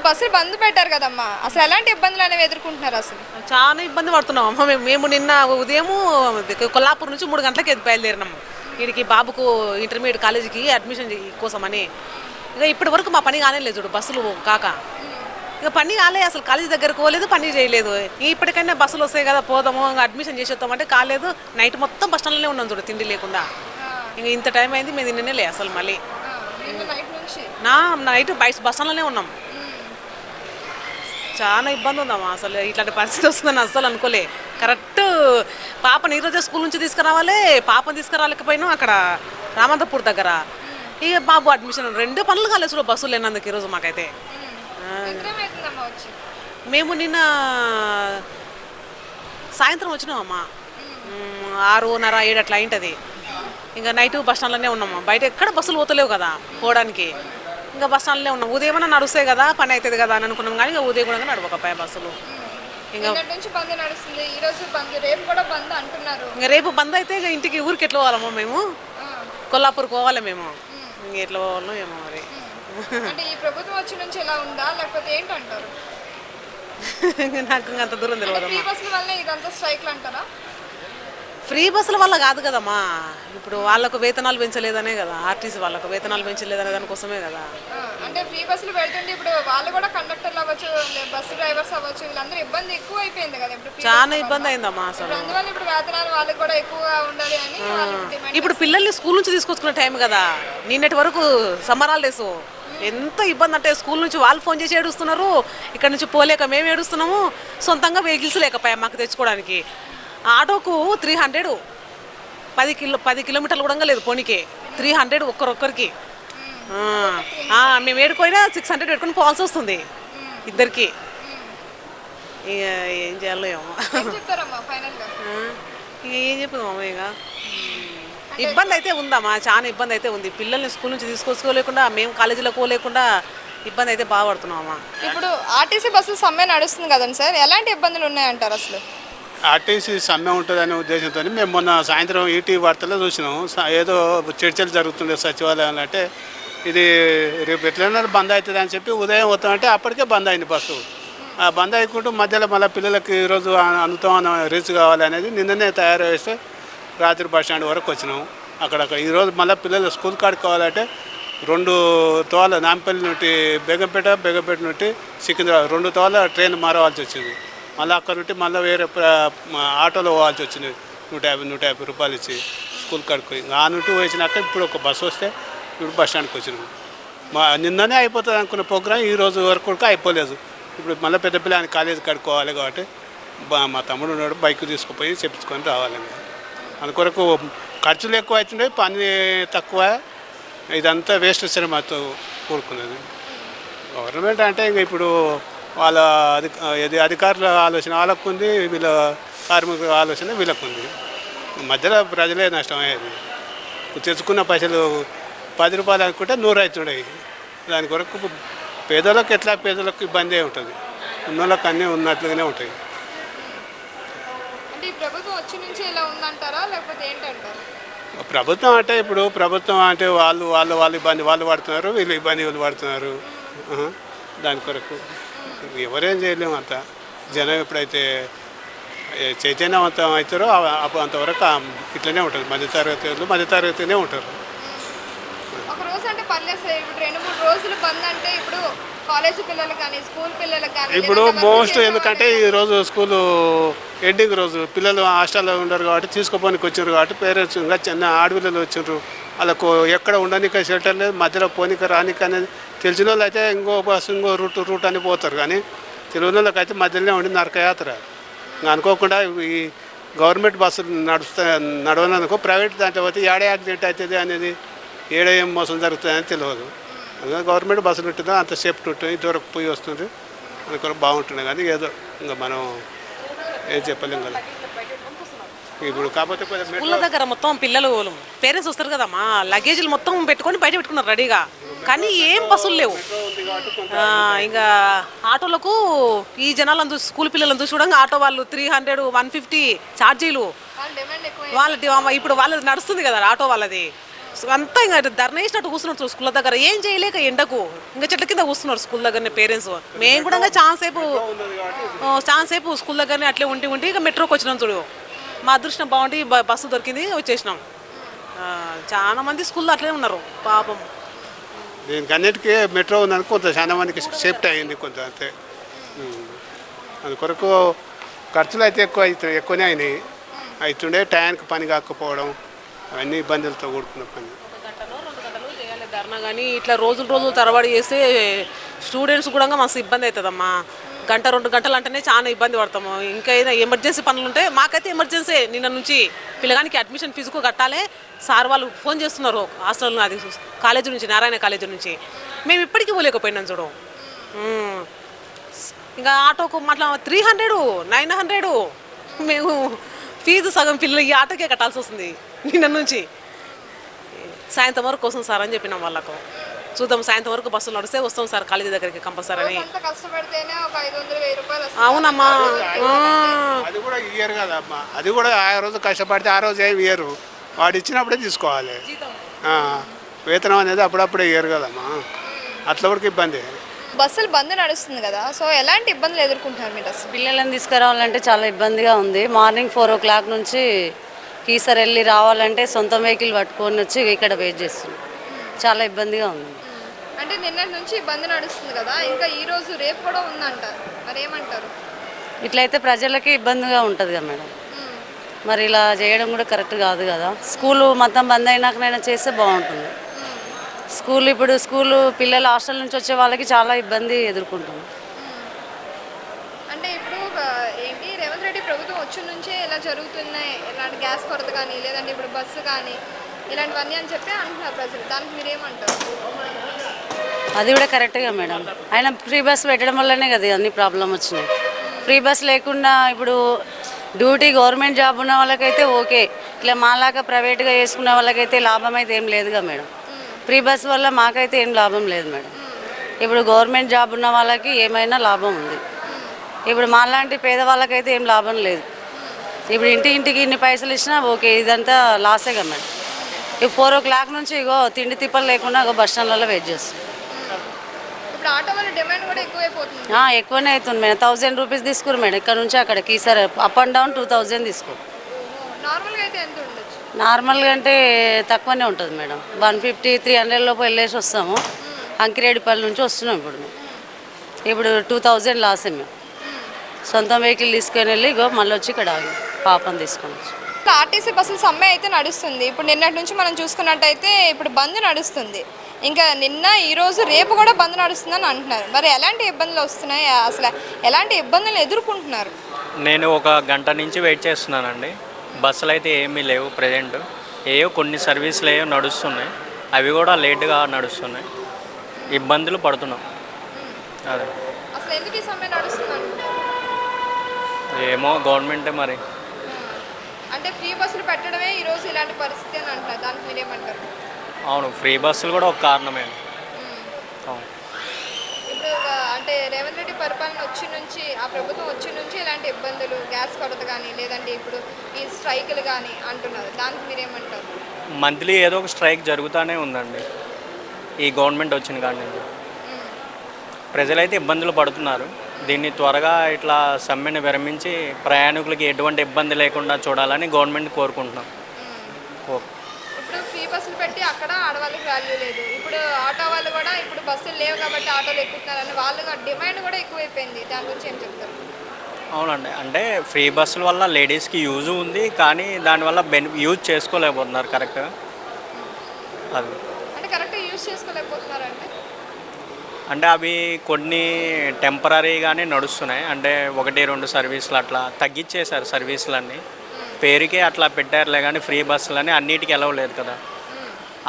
బస్సులు బంద్ పెట్టారు కదమ్మా, అసలు ఎలాంటి ఇబ్బందులు అనేవి ఎదుర్కొంటున్నారు అసలు? చాలా ఇబ్బంది పడుతున్నాం అమ్మ. మేము నిన్న ఉదయము కొల్లాపూర్ నుంచి 3 గంటలకి బయలుదేరినాము వీడికి బాబుకు ఇంటర్మీడియట్ కాలేజీకి అడ్మిషన్ కోసమని. ఇక ఇప్పటి వరకు మా పని కాలేదు చూడు, బస్సులు కాక ఇక పని కాలే, అసలు కాలేజీ దగ్గరకు పోలేదు, పని చేయలేదు. ఇప్పటికైనా బస్సులు వస్తాయి కదా పోదాము, అడ్మిషన్ చేసి వస్తామంటే కాలేదు. నైట్ మొత్తం బస్ స్టాండ్లోనే ఉన్నాం చూడు, తిండి లేకుండా. ఇంక ఇంత టైం అయింది, మేము నిన్ననే లే అసలు మళ్ళీ నైట్ బస్ స్టాండ్లోనే ఉన్నాం. చాలా ఇబ్బంది ఉందమ్మా, అసలు ఇట్లాంటి పరిస్థితి వస్తుందని అస్సలు అనుకోలే. కరెక్ట్ పాపని ఈరోజే స్కూల్ నుంచి తీసుకురావాలి, పాపని తీసుకురాలేకపోయినా అక్కడ రామంతపూర్ దగ్గర. ఇక బాబు అడ్మిషన్ 2 పనులు కాలేదు చూడు బస్సులు లేనందుకు ఈరోజు మాకైతే. మేము నిన్న సాయంత్రం వచ్చినామమ్మా, 6:30, 7 అట్లా అయింటది. ఇంకా నైట్ బస్ స్టాండ్లోనే ఉన్నాము, బయట ఎక్కడ బస్సులు పోతలేవు కదా పోవడానికి. ఇంకా బస్ స్టాండ్లోనే ఉన్నాం. ఉదయం నడుస్తాయి కదా, పని అవుతుంది కదా అని అనుకున్నాం, కానీ ఇంకా ఉదయం కూడా నడవకపోయా బస్సులు. ఇంకా రేపు బంద్ అయితే ఇక ఇంటికి ఊరికి ఎట్లా పోవాలమ్మా మేము, కొల్లాపూర్ పోవాలి మేము. ఇంక ఎట్లా పోవాలో ఏమో మరి. నాకు అంత దూరం తెలియదమ్మా. ఫ్రీ బస్సుల వల్ల కాదు కదమ్మా, ఇప్పుడు వాళ్ళకు వేతనాలు పెంచలేదనే కదా, ఆర్టీసీ వాళ్ళకు వేతనాలు పెంచలేదనే దానికోసమే కదా. అంటే ఫ్రీ బస్సులు పెడుతుంటే ఇప్పుడు వాళ్ళు కూడా కండక్టర్లు అవ్వచ్చు, బస్సు డ్రైవర్స్ అవ్వచ్చు, వీళ్ళందరూ ఇబ్బంది ఎక్కువ అయిపోయింది కదా ఇప్పుడు. చాలా ఇబ్బంది అయిందమ్మా అసలు. అందువల్ల ఇప్పుడు వేతనాలు వాళ్ళకి కూడా ఎక్కువగా ఉండాలి అని. ఇప్పుడు పిల్లల్ని స్కూల్ నుంచి తీసుకొచ్చుకునే టైం కదా, నిన్నటి వరకు సమ్మర్ హాలిడేస్. ఎంత ఇబ్బంది అంటే స్కూల్ నుంచి వాళ్ళు ఫోన్ చేసి ఏడుస్తున్నారు, ఇక్కడ నుంచి పోలేక మేము ఏడుస్తున్నాము. సొంతంగా వెహికల్స్ లేకపోయా మాకు తెచ్చుకోవడానికి. ఆటోకు 300, 10 కిలోమీటర్లు కూడా లేదు పోనీకే. 300 ఒక్కరికి. మేము ఏడుకోయినా 600 పెట్టుకుని పోవాల్సి వస్తుంది ఇద్దరికి. ఇక ఏం చేయాలో ఏమో, ఏం చెప్తామమ్మా. ఇక ఇబ్బంది అయితే ఉందమ్మా, చాలా ఇబ్బంది అయితే ఉంది. పిల్లల్ని స్కూల్ నుంచి తీసుకొచ్చుకోలేకుండా, మేము కాలేజీలో పోలేకుండా ఇబ్బంది అయితే బాగా పడుతున్నామమ్మా. ఇప్పుడు ఆర్టీసీ బస్సులు సమ్మె నడుస్తుంది కదండి సార్, ఎలాంటి ఇబ్బందులు ఉన్నాయంటారు అసలు? ఆర్టీసీ సమ్మె ఉంటుందనే ఉద్దేశంతో మేము మొన్న సాయంత్రం ఈటీవీ వార్తల్లో చూసినాం. ఏదో చర్చలు జరుగుతుండే సచివాలయంలో, అంటే ఇది రేపు ఎట్లైనా బంద్ అవుతుంది అని చెప్పి ఉదయం వస్తామంటే అప్పటికే బంద్ అయింది బస్సు. ఆ బంద్ అయ్యకుంటూ మధ్యలో మళ్ళీ పిల్లలకి ఈరోజు అందుతాం రీచ్ కావాలి అనేది నిన్ననే తయారు చేస్తే రాత్రి బస్ స్టాండ్ వరకు వచ్చినాము. అక్కడ ఈరోజు మళ్ళీ పిల్లలు స్కూల్ కాడికి కావాలంటే 2 తోల నాంపల్లి నుండి బేగంపేట నుండి సికింద్రాబాద్ 2 తోల ట్రైన్ మారవలసి వచ్చింది. మళ్ళీ అక్కడ నుండి మళ్ళీ వేరే ఆటోలో పోవాల్సి వచ్చింది. 150 రూపాయలు ఇచ్చి స్కూల్ కాడికి. ఆ నుండి వచ్చినాక ఇప్పుడు ఒక బస్సు వస్తే ఇప్పుడు బస్ స్టాండ్కి వచ్చినాము. నిన్ననే అయిపోతుంది అనుకున్న ప్రోగ్రామ్ ఈ రోజు వరకు కూడా అయిపోలేదు. ఇప్పుడు మళ్ళీ పెద్ద పిల్లని కాలేజీ కడుక్కోవాలి కాబట్టి మా తమ్ముడు ఉన్నాడు, బైక్ తీసుకుపోయి చెప్పించుకొని రావాలని. అందుకొరకు ఖర్చులు ఎక్కువ అవుతుండే, పని తక్కువ. ఇదంతా వేస్ట్ శ్రమతో కూడుకున్నది. గవర్నమెంట్ అంటే ఇంక ఇప్పుడు వాళ్ళ అధికారుల ఆలోచన వాళ్ళకు ఉంది, వీళ్ళ కార్మికుల ఆలోచన వీళ్ళకు ఉంది. మధ్యలో ప్రజలే నష్టమయ్యేది. తెచ్చుకున్న పైసలు 10 రూపాయలు అనుకుంటే 100 అవుతుండేవి. దాని కొరకు పేదలకు ఇబ్బంది ఉంటుంది, ఉన్నోళ్ళకి అన్నీ ఉన్నట్లుగానే ఉంటాయి. ప్రభుత్వం అంటే ఇప్పుడు ప్రభుత్వం అంటే వాళ్ళు ఇబ్బంది వాళ్ళు పడుతున్నారు, వీళ్ళు ఇబ్బంది వీళ్ళు పడుతున్నారు. దాని కొరకు ఎవరేం చేయలేము. అంత జనం ఎప్పుడైతే చైతన్యవంతం అవుతారో అంతవరకు ఇట్లనే ఉంటుంది. మధ్యతరగతినే ఉంటారు. ఇప్పుడు మోస్ట్ ఎందుకంటే ఈరోజు స్కూలు ఎండింగ్ రోజు, పిల్లలు హాస్టల్లో ఉండరు కాబట్టి తీసుకుపోనికి వచ్చారు కాబట్టి పేరెంట్స్ ఇంకా చిన్న ఆడపిల్లలు వచ్చారు. వాళ్ళకు ఎక్కడ ఉండడానికి షెల్టర్ లేదు, మధ్యలో పోనీకి రానికి అనేది తెలిసిన వాళ్ళు అయితే ఇంకో బస్సు ఇంకో రూట్ అని పోతారు. కానీ తెలియని వాళ్ళకి అయితే మధ్యలోనే ఉండి నరకయాత్ర. అనుకోకుండా ఈ గవర్నమెంట్ బస్సులు నడవనందుకు ప్రైవేట్ దాంట్లో పోతే ఏడే యాక్సిడెంట్ అవుతుంది అనేది, ఏడ ఏం మోసం జరుగుతుంది అని తెలియదు. అందుకని గవర్నమెంట్ బస్సులు ఉంటుందో అంత సేఫ్టీ ఉంటుంది, దూరకు పోయి వస్తుంది, అందుకొరకు బాగుంటుంది. కానీ ఏదో ఇంకా మనం ఏం చెప్పలేము కదా. ఇప్పుడు కాకపోతే స్కూళ్ళ దగ్గర మొత్తం పిల్లలు పేరెంట్స్ వస్తారు కదమ్మా, లగేజీలు మొత్తం పెట్టుకొని బయట పెట్టుకున్నారు రెడీగా, కానీ ఏం బస్సులు లేవు. ఇంకా ఆటోలకు ఈ జనాలను స్కూల్ పిల్లలను చూసి చూడంగా ఆటో వాళ్ళు 300, 150 ఛార్జీలు. ఇప్పుడు వాళ్ళది నడుస్తుంది కదా ఆటో వాళ్ళది, సో అంతా ఇంకా ధర్నా వేసినట్టు కూర్చున్నారు స్కూల్ దగ్గర, ఏం చేయలేక ఎండకు ఇంకా చెట్ల కింద కూర్చున్నారు స్కూల్ దగ్గరనే పేరెంట్స్. మేము కూడా ఇంకా చాలా సేపు స్కూల్ దగ్గరనే అట్లే ఉండి ఇక మెట్రోకి వచ్చినాం చూడు. మా అదృష్టం బాగుండి బస్సు దొరికింది, వచ్చేసినాం. చాలా మంది స్కూల్లో అట్లే ఉన్నారు పాపం. దీనికి అన్నిటికీ మెట్రో ఉందని కొంత చాలా మందికి సేఫ్టీ అయింది కొంత, అంతే. అందుకొరకు ఖర్చులు అయితే ఎక్కువనే అయినాయి. అవుతుండే టైంకి పని కాకపోవడం, అవన్నీ ఇబ్బందులతో కూడుకున్న పని. 1 గంటలు 2 గంటలు చేయాలి ధర్నా, కానీ ఇట్లా రోజులు తరబడి చేస్తే స్టూడెంట్స్ కూడా మస్తు ఇబ్బంది అవుతుందమ్మా. 1-2 గంటలు అంటేనే చాలా ఇబ్బంది పడతాము. ఇంకా ఏదైనా ఎమర్జెన్సీ పనులు ఉంటే, మాకైతే ఎమర్జెన్సీ నిన్న నుంచి పిల్లగానికి అడ్మిషన్ ఫీజుకు కట్టాలి. సార్ వాళ్ళు ఫోన్ చేస్తున్నారు హాస్టల్, అది కాలేజీ నుంచి, నారాయణ కాలేజీ నుంచి. మేము ఇప్పటికీ పోలేకపోయినాం చూడు. ఇంకా ఆటోకు అట్లా 300, 900 మేము ఫీజు సగం పిల్లలు ఈ ఆటోకే కట్టాల్సి వస్తుంది నిన్న నుంచి. సాయంత్రం వరకు కోసం సార్ అని చెప్పినాం వాళ్ళకు. చూద్దాం, సాయంత్రం వరకు బస్సులు నడిస్తే వస్తాం సార్ కాలేజీ దగ్గరికి కంపల్సరీ అని. అంత కష్టపడితేనే ఒక 500-1000 రూపాయలు వస్తాయి. అవునమ్మా. అది కూడా ఇయ్యరు కదమ్మా, అది కూడా ఆ రోజు కష్టపడితే ఆ రోజు ఏమి ఇయ్యరు, వాడు ఇచ్చినప్పుడే తీసుకోవాలి. వేతనం అనేది అప్పుడప్పుడే ఇయ్యరు కదమ్మా, అట్లా వరకు ఇబ్బంది. బస్సులు బంద్ నడుస్తుంది కదా, సో ఎలాంటి ఇబ్బందులు ఎదుర్కొంటున్నారు మీరు అసలు? పిల్లలను తీసుకురావాలంటే చాలా ఇబ్బందిగా ఉంది. మార్నింగ్ 4 o'clock నుంచి కీసర్ వెళ్ళి రావాలంటే సొంత వెహికల్ పట్టుకొని వచ్చి ఇక్కడ వెయిట్ చేస్తున్నాం. చాలా ఇబ్బందిగా ఉంది. అంటే నిన్నటి నుంచి బంద్ నడుస్తుంది కదా, ఇంకా ఈ రోజు రేపు కూడా ఉందంట, మరి ఏమంటారు? ఇట్లయితే ప్రజలకి ఇబ్బందిగా ఉంటుంది కదా మేడం. మరి ఇలా చేయడం కూడా కరెక్ట్ కాదు కదా. స్కూలు మొత్తం బంద్ అయినాకనైనా చేస్తే బాగుంటుంది. స్కూలు పిల్లలు హాస్టల్ నుంచి వచ్చే వాళ్ళకి చాలా ఇబ్బంది ఎదుర్కొంటుంది. అంటే ఇప్పుడు ఏంటి, రేవంత్ రెడ్డి ప్రభుత్వం వచ్చి నుంచే ఇలా జరుగుతున్నాయి, ఇలాంటి గ్యాస్ కొరత కానీ, లేదంటే ఇప్పుడు బస్సు కానీ, ఇలాంటివన్నీ అని చెప్పి అంటున్నారు ప్రజలు. దానికి మీరేమంటారు? అది కూడా కరెక్ట్గా మేడం. ఆయన ఫ్రీ బస్ పెట్టడం వల్లనే కదా అన్ని ప్రాబ్లం వచ్చినాయి. ఫ్రీ బస్ లేకుండా ఇప్పుడు డ్యూటీ గవర్నమెంట్ జాబ్ ఉన్న వాళ్ళకైతే ఓకే, ఇట్లా మాలాగా ప్రైవేట్గా చేసుకున్న వాళ్ళకైతే లాభం అయితే ఏం లేదుగా మేడం. ఫ్రీ బస్ వల్ల మాకైతే ఏం లాభం లేదు మేడం. ఇప్పుడు గవర్నమెంట్ జాబ్ ఉన్న వాళ్ళకి ఏమైనా లాభం ఉంది, ఇప్పుడు మాలాంటి పేదవాళ్ళకైతే ఏం లాభం లేదు. ఇప్పుడు ఇంటికి ఇన్ని పైసలు ఇచ్చినా ఓకే, ఇదంతా లాసే కదా మేడం. ఇప్పుడు 4 o'clock నుంచి ఇగో తిండి తిప్పలు లేకుండా బస్ స్టాండ్లలో వెయిట్ చేస్తాం. ఇప్పుడు ఆటో వాళ్ళ డిమాండ్ కూడా ఎక్కువైపోతుంది. ఎక్కువనే అవుతుంది మేడం. 1000 రూపీస్ తీసుకురు మేడం, ఇక్కడ నుంచి అక్కడికి సార్ అప్ అండ్ డౌన్ 2000 తీసుకో. నార్మల్గా అయితే ఎంత ఉండొచ్చు? నార్మల్గా అంటే తక్కువనే ఉంటుంది మేడం. 150-300 లోపు వెళ్ళేసి వస్తాము. అంకిరెడ్డిపల్లి నుంచి వస్తున్నాం ఇప్పుడు 2000 లాసే మేము. సొంత వెహికల్ తీసుకొని వెళ్ళి మళ్ళీ వచ్చి ఇక్కడ పాపం తీసుకొని వచ్చి. ఆర్టీసీ బస్సులు సమ్మె అయితే నడుస్తుంది. ఇప్పుడు నిన్నటి నుంచి మనం చూసుకున్నట్టయితే ఇప్పుడు బంద్ నడుస్తుంది. ఇంకా నిన్న ఈరోజు రేపు కూడా బంద్ నడుస్తుందని అంటున్నారు. మరి ఎలాంటి ఇబ్బందులు వస్తున్నాయి, అసలు ఎలాంటి ఇబ్బందులు ఎదుర్కొంటున్నారు? నేను 1 గంట నుంచి వెయిట్ చేస్తున్నానండి. బస్సులు అయితే ఏమీ లేవు ప్రజెంట్. కొన్ని సర్వీసులు నడుస్తున్నాయి, అవి కూడా లేట్గా నడుస్తున్నాయి. ఇబ్బందులు పడుతున్నాం. అదే అసలు ఎందుకు ఈ సమ్మె నడుస్తుంది అనుకుంటున్నారు? ఏమో గవర్నమెంటే మరి. అంటే ఫ్రీ బస్సులు పెట్టడమే ఈరోజు ఇలాంటి పరిస్థితి అని అంటారు, దానికి మీరేమంటారు? అవును, ఫ్రీ బస్సులు కూడా ఒక కారణమే. అవును, ఇప్పుడు అంటే రేవంత్ రెడ్డి పరిపాలన వచ్చి నుంచి, ఆ ప్రభుత్వం వచ్చి నుంచి ఇలాంటి ఇబ్బందులు, గ్యాస్ కొరత కానీ, లేదంటే ఇప్పుడు ఈ స్ట్రైకులు కానీ అంటున్నారు, దానికి మీరేమంటారు? మంత్లీ ఏదో ఒక స్ట్రైక్ జరుగుతూనే ఉందండి ఈ గవర్నమెంట్ వచ్చిన కాడి నుంచి. ప్రజలైతే ఇబ్బందులు పడుతున్నారు. దీన్ని త్వరగా ఇట్లా సమ్మెను విరమించి ప్రయాణికులకి ఎటువంటి ఇబ్బంది లేకుండా చూడాలని గవర్నమెంట్ కోరుకుంటున్నాం. ఇప్పుడు ఫ్రీ బస్సులు పెట్టి అక్కడ ఆడవాళ్ళకి వాల్యూ లేదు. ఇప్పుడు ఆటో వాళ్ళు కూడా ఇప్పుడు బస్సులు లేవు కాబట్టి ఆటోలు ఎక్కుతున్నారని వాళ్ళు డిమాండ్ కూడా ఎక్కువైపోయింది. దాని గురించి ఏం చెప్తారు? అవునండి, అంటే ఫ్రీ బస్సుల వల్ల లేడీస్కి యూజ్ ఉంది, కానీ దానివల్ల యూజ్ చేసుకోలేకపోతున్నారు కరెక్ట్గా. అది అంటే కరెక్ట్గా యూజ్ చేసుకోలేకపోతున్నారు అంటే అవి కొన్ని టెంపరీగానే నడుస్తున్నాయి. అంటే 1-2 సర్వీసులు అట్లా తగ్గించేశారు సర్వీసులన్నీ. పేరుకే అట్లా పెట్టారులే, కానీ ఫ్రీ బస్సులని అన్నిటికీ ఎలవలేదు కదా.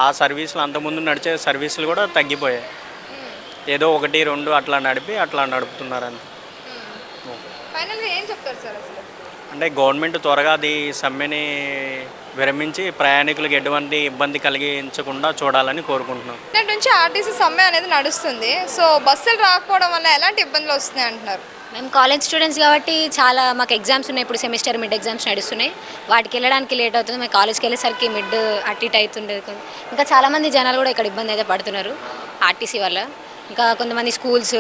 ఆ సర్వీసులు అంతకుముందు నడిచే సర్వీసులు కూడా తగ్గిపోయాయి. ఏదో 1-2 అట్లా నడుపుతున్నారు అంతే. ఫైనల్గా ఏం చెప్తారు సార్ అసలు? అంటే గవర్నమెంట్ త్వరగా అది సమ్మెని విరమించి ప్రయాణికులకు ఎటువంటి ఇబ్బంది కలిగించకుండా చూడాలని కోరుకుంటున్నాం. నిన్నటి నుంచి ఆర్టీసీ సమ్మె అనేది నడుస్తుంది. సో బస్సులు రాకపోవడం వల్ల ఎలాంటి ఇబ్బందులు వస్తున్నాయి అంటున్నారు? మేము కాలేజ్ స్టూడెంట్స్ కాబట్టి చాలా మాకు ఎగ్జామ్స్ ఉన్నాయి. ఇప్పుడు సెమిస్టర్ మిడ్ ఎగ్జామ్స్ నడుస్తున్నాయి. వాటికి వెళ్ళడానికి లేట్ అవుతుంది. మేము కాలేజ్కి వెళ్ళేసరికి మిడ్ అటు ఇటు అవుతుండేది. ఇంకా చాలామంది జనాలు కూడా ఇక్కడ ఇబ్బంది అయితే పడుతున్నారు ఆర్టీసీ వల్ల. ఇంకా కొంతమంది స్కూల్స్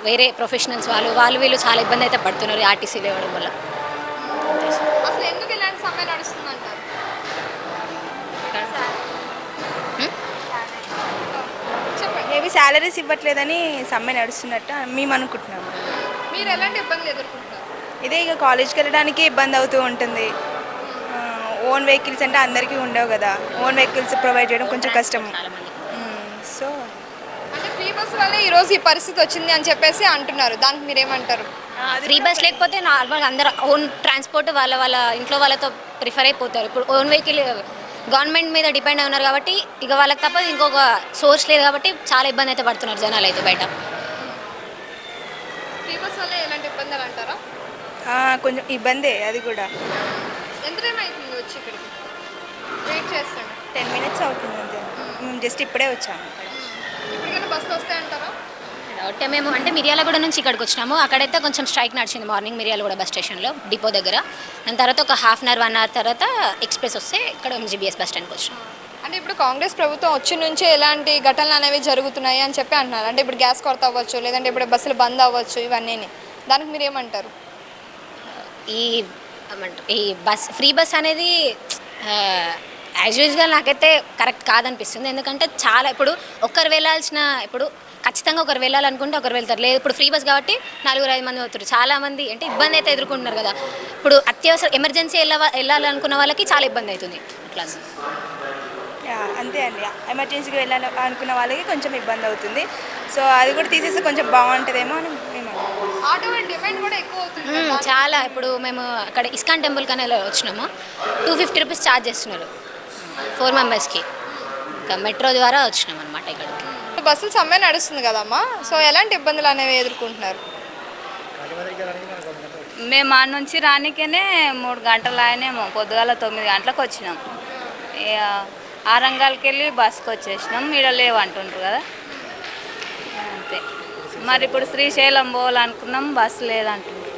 వేరే ప్రొఫెషనల్స్ వాళ్ళు వీళ్ళు చాలా ఇబ్బంది అయితే పడుతున్నారు ఆర్టీసీ లేవడం వల్ల. అసలు ఎందుకు ఇలాంటి సమ్మె నడుస్తుంది అంటారు? చెప్పండి. మేబీ శాలరీస్ ఇవ్వట్లేదని సమ్మె నడుస్తున్నట్టు మేము అనుకుంటున్నాము. మీరు ఎలాంటి ఇబ్బందులు ఎదుర్కొంటున్నారు? ఇదే ఇక కాలేజ్కి వెళ్ళడానికి ఇబ్బంది అవుతూ ఉంటుంది. ఓన్ వెహికల్స్ అంటే అందరికీ ఉండవు కదా, ఓన్ వెహికల్స్ ప్రొవైడ్ చేయడం కొంచెం కష్టం. సో అంటే ఫ్రీ బస్ వల్ల ఈరోజు ఈ పరిస్థితి వచ్చింది అని చెప్పేసి అంటున్నారు. దానికి మీరేమంటారు? ఫ్రీ బస్ లేకపోతే నార్మల్గా అందరూ ఓన్ ట్రాన్స్పోర్ట్ వాళ్ళ ఇంట్లో వాళ్ళతో ప్రిఫర్ అయిపోతారు. ఇప్పుడు ఓన్ వెహికల్ గవర్నమెంట్ మీద డిపెండ్ అయి ఉన్నారు కాబట్టి ఇక వాళ్ళకి తప్ప ఇంకొక సోర్స్ లేదు కాబట్టి చాలా ఇబ్బంది అయితే పడుతున్నారు జనాలు అయితే బయట. ఫ్రీ బస్ వల్ల ఎలాంటి ఇబ్బందులు అంటారా? కొంచెం ఇబ్బందే అది కూడా. ఎంత టైం అవుతుంది వచ్చి ఇక్కడికి వెయిట్ చేస్తాను? 10 minutes అవుతుంది అంతే. మేము జస్ట్ ఇప్పుడే వచ్చాము. ఇప్పటికైనా బస్సులు వస్తాయంటారా? అంటే మేము అంటే మిర్యాలగూడ నుంచి ఇక్కడికి వచ్చినాము. అక్కడైతే కొంచెం స్ట్రైక్ నడిచింది మార్నింగ్ మిర్యాలగూడ బస్ స్టేషన్లో డిపో దగ్గర. దాని తర్వాత ఒక 1/2 అవర్ తర్వాత ఎక్స్ప్రెస్ వస్తే ఇక్కడ ఎంజీబీఎస్ బస్ స్టాండ్కి వచ్చినాం. అంటే ఇప్పుడు కాంగ్రెస్ ప్రభుత్వం వచ్చి నుంచే ఎలాంటి ఘటనలు అనేవి జరుగుతున్నాయి అని చెప్పి అంటున్నారు. అంటే ఇప్పుడు గ్యాస్ కొరత అవ్వచ్చు, లేదంటే ఇప్పుడు బస్సులు బంద్ అవ్వచ్చు, ఇవన్నీ. దానికి మీరు ఏమంటారు? ఈ బస్ ఫ్రీ బస్ అనేది యాజ్ యూజువల్ నాకైతే కరెక్ట్ కాదనిపిస్తుంది. ఎందుకంటే చాలా ఇప్పుడు ఒకరు వెళ్ళాల్సిన ఇప్పుడు ఖచ్చితంగా ఒకరు వెళ్ళాలనుకుంటే ఒకరు వెళ్తారు. లేదు ఇప్పుడు ఫ్రీ బస్ కాబట్టి 4-5 మంది అవుతారు. చాలామంది అంటే ఇబ్బంది అయితే ఎదుర్కొంటున్నారు కదా. ఇప్పుడు అత్యవసర ఎమర్జెన్సీ వెళ్ళాలనుకున్న వాళ్ళకి చాలా ఇబ్బంది అవుతుంది అట్లా. అంతే అండి, ఎమర్జెన్సీకి వెళ్ళాలి అనుకున్న వాళ్ళకి కొంచెం ఇబ్బంది అవుతుంది. సో అది కూడా తీసేస్తే కొంచెం బాగుంటుందేమో అని మేము ఆటో డిమాండ్ కూడా ఎక్కువ అవుతుంది. చాలా ఇప్పుడు మేము అక్కడ ఇస్కాన్ టెంపుల్ కనే వచ్చినాము. 250 రూపీస్ ఛార్జ్ చేస్తున్నారు 4 మెంబర్స్కి. ఇంకా మెట్రో ద్వారా వచ్చినాం అనమాట ఇక్కడికి. బస్సులు సమ్మె నడుస్తుంది కదమ్మా, సో ఎలాంటి ఇబ్బందులు అనేవి ఎదుర్కొంటున్నారు? మేము ఆ నుంచి రానికనే 3 గంటలు ఆయనేమో. పొద్దుగాల 9 గంటలకు వచ్చినాం. ఆ రంగాలకి వెళ్ళి బస్కి వచ్చేసినాం. ఈడ లేవంటుండ్రు కదా అంతే. మరి ఇప్పుడు శ్రీశైలం పోవాలనుకున్నాం, బస్సు లేదంటుండ్రు.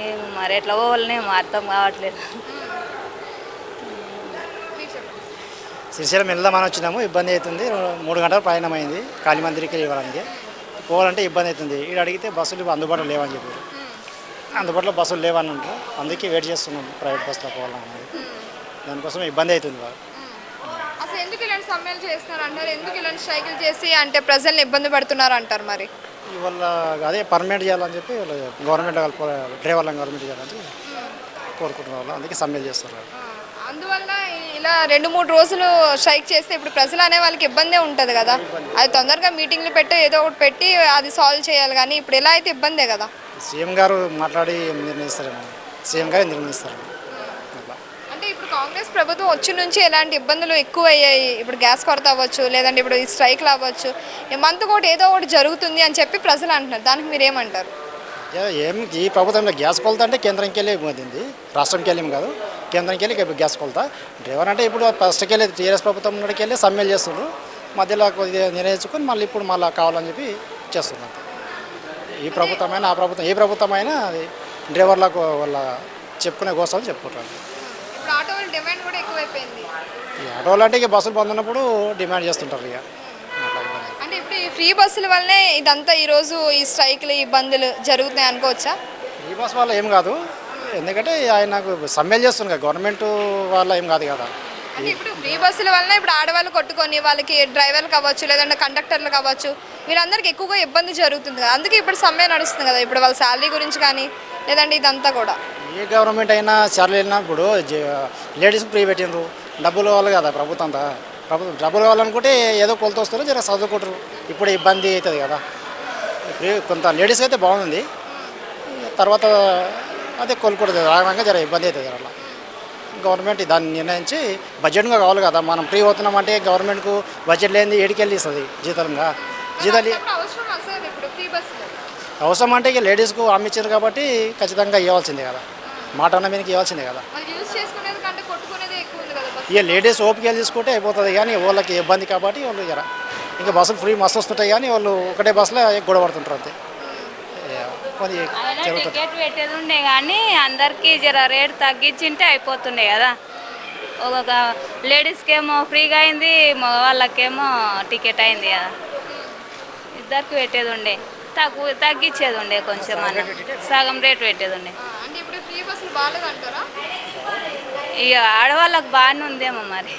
ఏమో మరి ఎట్లా పోవాలనేమో అర్థం కావట్లేదు. శ్రీశైలం వెళ్దామని వచ్చినాము, ఇబ్బంది అవుతుంది. 3 గంటల ప్రయాణం అయింది కాళీమందిరికి ఇవ్వడానికి. పోవాలంటే ఇబ్బంది అవుతుంది. ఇక్కడ అడిగితే బస్సులు అందుబాటులో లేవని చెప్పారు. అందుబాటులో బస్సులు లేవని ఉంటారు. అందుకే వెయిట్ చేస్తున్నాం ప్రైవేట్ బస్సులో పోవాలన్నది. దానికోసం ఇబ్బంది అవుతుంది బాగా. అసలు ఎందుకు ఇలాంటి సమ్మెలు చేస్తున్నారు అంటారు? ఎందుకు ఇలాంటి స్ట్రైకులు చేసి అంటే ప్రజల్ని ఇబ్బంది పెడుతున్నారు అంటారు? మరి ఇవాళ అదే పర్మనెంట్ చేయాలని చెప్పి గవర్నమెంట్ డ్రైవర్లను గవర్నమెంట్ చేయాలని కోరుకుంటున్న వాళ్ళు అందుకే సమ్మెలు చేస్తున్నారు. అందువల్ల ఇలా 2-3 రోజులు స్ట్రైక్ చేస్తే ఇప్పుడు ప్రజలు అనే వాళ్ళకి ఇబ్బందే ఉంటుంది కదా. అది తొందరగా మీటింగ్లు పెట్టి ఏదో ఒకటి పెట్టి అది సాల్వ్ చేయాలి. కానీ ఇప్పుడు ఎలా అయితే ఇబ్బందే కదా. సీఎం గారు మాట్లాడి నిర్ణయిస్తారేమో. సీఎం గారు నిర్ణయిస్తారు. అంటే ఇప్పుడు కాంగ్రెస్ ప్రభుత్వం వచ్చి నుంచి ఎలాంటి ఇబ్బందులు ఎక్కువ అయ్యాయి? ఇప్పుడు గ్యాస్ కొరత అవ్వచ్చు, లేదంటే ఇప్పుడు ఈ స్ట్రైక్లు అవ్వచ్చు, ఈ మంత్ కూడా ఏదో ఒకటి జరుగుతుంది అని చెప్పి ప్రజలు అంటున్నారు. దానికి మీరు ఏమంటారు? ఈ ప్రభుత్వంలో గ్యాస్ కొలత అంటే కేంద్రంకి వెళ్ళి పోతుంది, రాష్ట్రంకి వెళ్ళి కాదు, కేంద్రంకి వెళ్ళి గ్యాస్ కొలత. డ్రైవర్ అంటే ఇప్పుడు ఫస్ట్కి వెళ్ళి టీఆర్ఎస్ ప్రభుత్వం నుండికి వెళ్ళి సమ్మెలు చేస్తున్నారు. మధ్యలో కొద్దిగా నిర్ణయించుకొని మళ్ళీ ఇప్పుడు మళ్ళీ కావాలని చెప్పి చేస్తున్నారు. ఈ ప్రభుత్వమైనా ఆ ప్రభుత్వం ఏ ప్రభుత్వమైనా అది డ్రైవర్లకు వాళ్ళ చెప్పుకునే గోసాలు చెప్పుకుంటారు. ఇప్పుడు ఆటోల డిమాండ్ కూడా ఎక్కువైపోయింది. ఈ ఆటోలు అంటే ఇక బస్సులు బంద్ ఉన్నప్పుడు డిమాండ్ చేస్తుంటారు. ఇక అంటే ఇప్పుడు ఈ ఫ్రీ బస్సుల వల్లనే ఇదంతా ఈరోజు ఈ స్ట్రైక్లు ఈ బంద్లు జరుగుతున్నాయి అనుకోవచ్చా? ఈ బస్ వల్ల ఏం కాదు, ఎందుకంటే ఆయనకు సమ్మెలు చేస్తుంది కదా, గవర్నమెంట్ వల్ల ఏం కాదు కదా. అంటే ఇప్పుడు ఫ్రీ బస్సుల వల్ల ఇప్పుడు ఆడవాళ్ళు కొట్టుకొని వాళ్ళకి డ్రైవర్లు కావచ్చు, లేదంటే కండక్టర్లు కావచ్చు, వీళ్ళందరికీ ఎక్కువగా ఇబ్బంది జరుగుతుంది కదా. అందుకే ఇప్పుడు సమ్మె నడుస్తుంది కదా. ఇప్పుడు వాళ్ళ శాలరీ గురించి కానీ లేదంటే ఇదంతా కూడా ఏ గవర్నమెంట్ అయినా శాలరీ వెళ్ళినప్పుడు లేడీస్కి ఫ్రీ పెట్టినరు. డబ్బులు కావాలి కదా ప్రభుత్వం డబ్బులు కావాలనుకుంటే ఏదో కొలత వస్తారు, జర చదువుకుంటారు. ఇప్పుడు ఇబ్బంది అవుతుంది కదా. ఇప్పుడు కొంత లేడీస్ అయితే బాగుంది, తర్వాత అదే కోలుకుంటుంది రాగానే జర ఇబ్బంది అవుతుంది. అలా గవర్నమెంట్ దాన్ని నిర్ణయించి బడ్జెట్గా కావాలి కదా. మనం ఫ్రీ అవుతున్నామంటే గవర్నమెంట్కు బడ్జెట్ లేనిది ఏడికెళ్ళి ఇస్తుంది జీతాలుగా. జీతాలు అవసరం అసలు ఇప్పుడు ఫ్రీ బస్సులు అవసరం అంటే ఇక లేడీస్కు హామీ ఇచ్చారు కాబట్టి ఖచ్చితంగా ఇవ్వాల్సిందే కదా. మాట అన్న మీదకి ఇవ్వాల్సిందే కదా. వాళ్ళు యూజ్ చేసుకునేది కంటే ఇక లేడీస్ ఓపిక తీసుకుంటే అయిపోతుంది కానీ వాళ్ళకి ఇబ్బంది కాబట్టి వాళ్ళు జర ఇంకా బస్సులు ఫ్రీ మస్తు వస్తుంటాయి కానీ వాళ్ళు ఒకటే బస్సులో గొడవ పడుతుంటారు అంతే కొన్ని జరుగుతుంది. టికెట్ పెట్టేది ఉండే కానీ అందరికీ జర రేట్ తగ్గించింటే అయిపోతుండే కదా. ఒక లేడీస్కి ఏమో ఫ్రీగా అయింది, వాళ్ళకేమో టికెట్ అయింది కదా. ఇద్దరికి పెట్టేది ఉండే, తగ్గించేది ఉండే కొంచెం అన్న, సగం రేట్ పెట్టేది ఉండే. అంటే ఇప్పుడు ఫ్రీ బస్సులు బాగాలేదంటారా? ఇక ఆడవాళ్ళకి బాగానే ఉందేమో మరి.